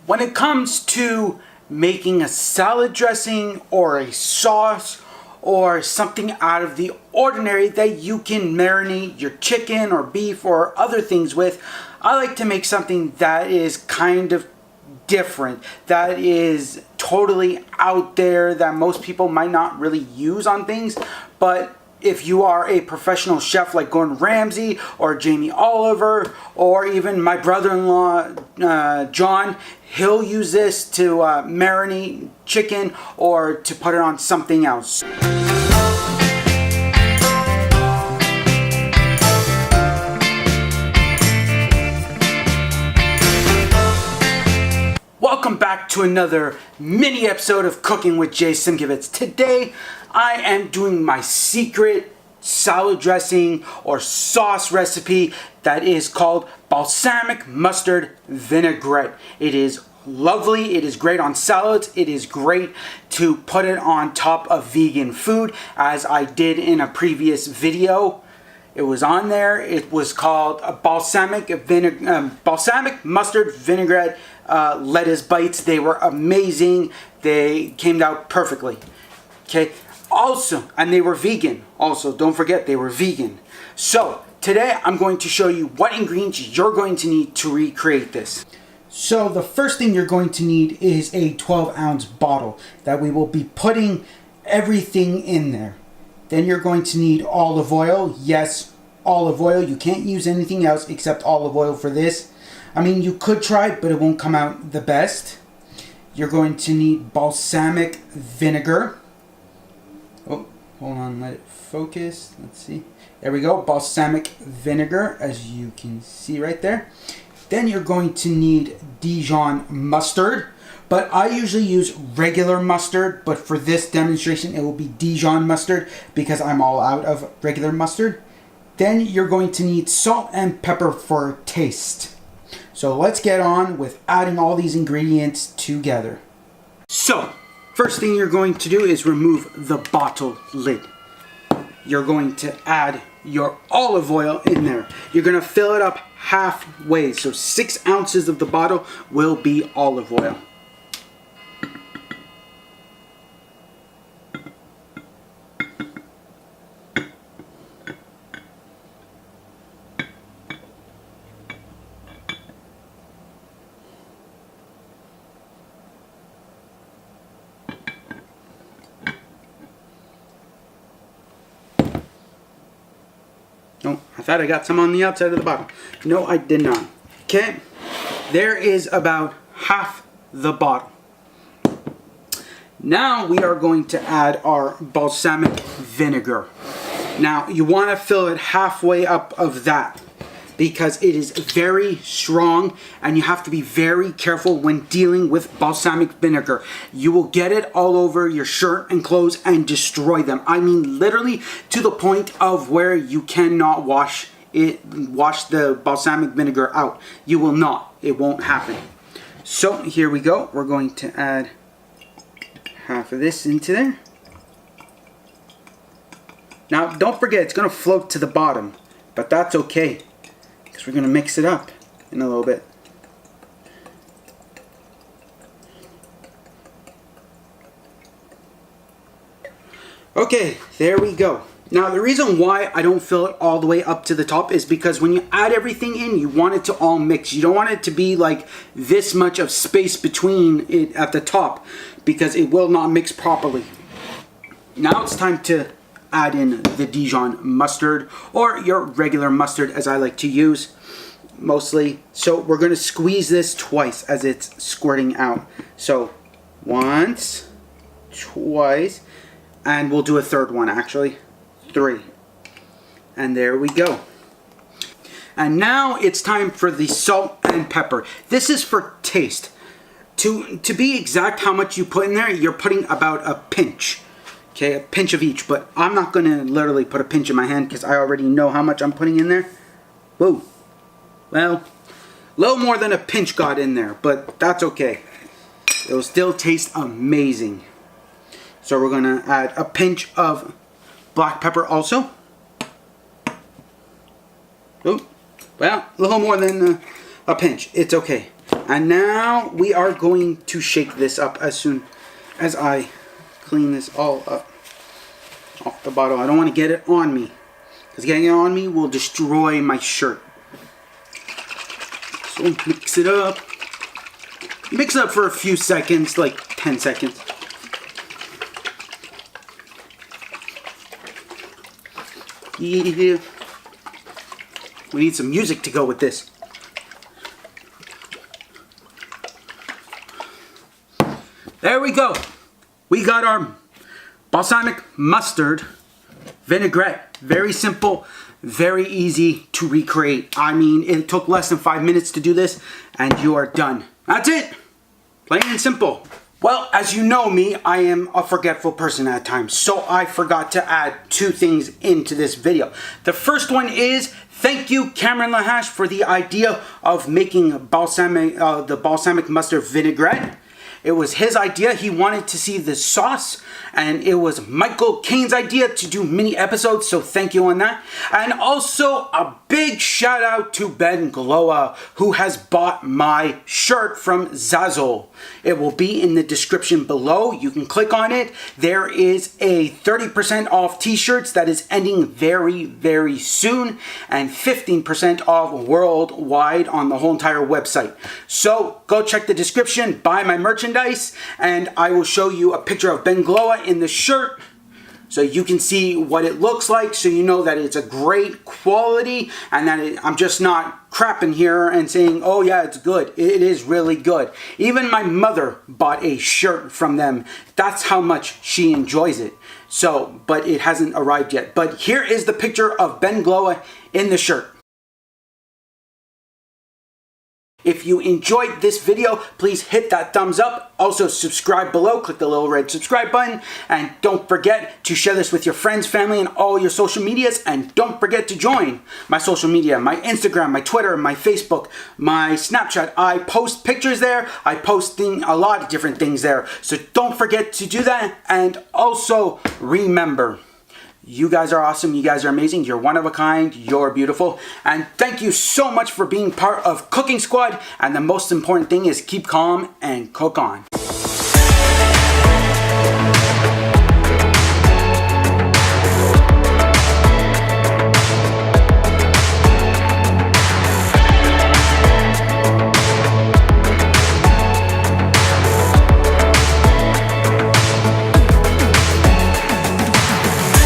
When it comes to making a salad dressing or a sauce or something out of the ordinary that you can marinate your chicken or beef or other things with, I like to make something that is kind of different, that is totally out there, that most people might not really use on things. But if you are a professional chef like Gordon Ramsay or Jamie Oliver or even my brother-in-law John, he'll use this to marinate chicken or to put it on something else. Welcome back to another mini episode of Cooking with Jay Simkevitz. Today I am doing my secret salad dressing or sauce recipe that is called balsamic mustard vinaigrette. It is lovely, it is great on salads, it is great to put it on top of vegan food, as I did in a previous video. It was on there. It was called balsamic mustard vinaigrette lettuce bites. They were amazing. They came out perfectly. Okay. Also, and they were vegan. Also, don't forget they were vegan. So today I'm going to show you what ingredients you're going to need to recreate this. So the first thing you're going to need is a 12-ounce bottle that we will be putting everything in there. Then you're going to need olive oil. Yes, olive oil. You can't use anything else except olive oil for this. I mean, you could try, but it won't come out the best. You're going to need balsamic vinegar. Oh, hold on, let it focus. Let's see. There we go, balsamic vinegar, as you can see right there. Then you're going to need Dijon mustard. But I usually use regular mustard, but for this demonstration it will be Dijon mustard because I'm all out of regular mustard. Then you're going to need salt and pepper for taste. So let's get on with adding all these ingredients together. So, first thing you're going to do is remove the bottle lid. You're going to add your olive oil in there. You're going to fill it up halfway, so 6 ounces of the bottle will be olive oil. No, I thought I got some on the outside of the bottle. No, I did not. Okay, there is about half the bottle. Now we are going to add our balsamic vinegar. Now you want to fill it halfway up of that because it is very strong and you have to be very careful when dealing with balsamic vinegar. You will get it all over your shirt and clothes and destroy them. I mean literally to the point of where you cannot wash the balsamic vinegar out. You will not. It won't happen. So here we go. We're going to add half of this into there. Now don't forget it's going to float to the bottom, but that's okay. We're going to mix it up in a little bit. Okay, there we go. Now the reason why I don't fill it all the way up to the top is because when you add everything in, you want it to all mix. You don't want it to be like this much of space between it at the top because it will not mix properly. Now it's time to add in the Dijon mustard or your regular mustard as I like to use mostly. So we're going to squeeze this twice as it's squirting out. So once, twice, and we'll do a third one actually. 3. And there we go. And now it's time for the salt and pepper. This is for taste. To be exact how much you put in there, you're putting about a pinch. Okay, a pinch of each, but I'm not going to literally put a pinch in my hand because I already know how much I'm putting in there. Whoa. Well, a little more than a pinch got in there, but that's okay. It will still taste amazing. So we're going to add a pinch of black pepper also. Oh, well, a little more than a pinch. It's okay. And now we are going to shake this up as soon as I clean this all up off the bottle. I don't want to get it on me, because getting it on me will destroy my shirt. So mix it up. Mix it up for a few seconds, like 10 seconds. Yeah. We need some music to go with this. There we go. We got our balsamic mustard vinaigrette. Very simple, very easy to recreate. I mean, it took less than 5 minutes to do this, and you are done. That's it. Plain and simple. Well, as you know me, I am a forgetful person at times, so I forgot to add 2 things into this video. The first one is, thank you, Cameron Lahash, for the idea of making the balsamic mustard vinaigrette. It was his idea. He wanted to see the sauce, and it was Michael Caine's idea to do mini episodes, so thank you on that. And also a big shout out to Ben Gloa, who has bought my shirt from Zazzle. It will be in the description below. You can click on it. There is a 30% off t-shirts that is ending very, very soon, and 15% off worldwide on the whole entire website. So go check the description, buy my merchandise, and I will show you a picture of Ben Gloa in the shirt so you can see what it looks like, so you know that it's a great quality and that I'm just not crapping here and saying, oh yeah, it's good. It is really good. Even my mother bought a shirt from them. That's how much she enjoys it. So, but it hasn't arrived yet. But here is the picture of Ben Gloa in the shirt. If you enjoyed this video, please hit that thumbs up. Also subscribe below, click the little red subscribe button, and don't forget to share this with your friends, family, and all your social medias. And don't forget to join my social media, my Instagram, my Twitter, my Facebook, my Snapchat. I post pictures there. I post a lot of different things there. So don't forget to do that. And also remember, you guys are awesome. You guys are amazing. You're one of a kind. You're beautiful. And thank you so much for being part of Cooking Squad. And the most important thing is keep calm and cook on.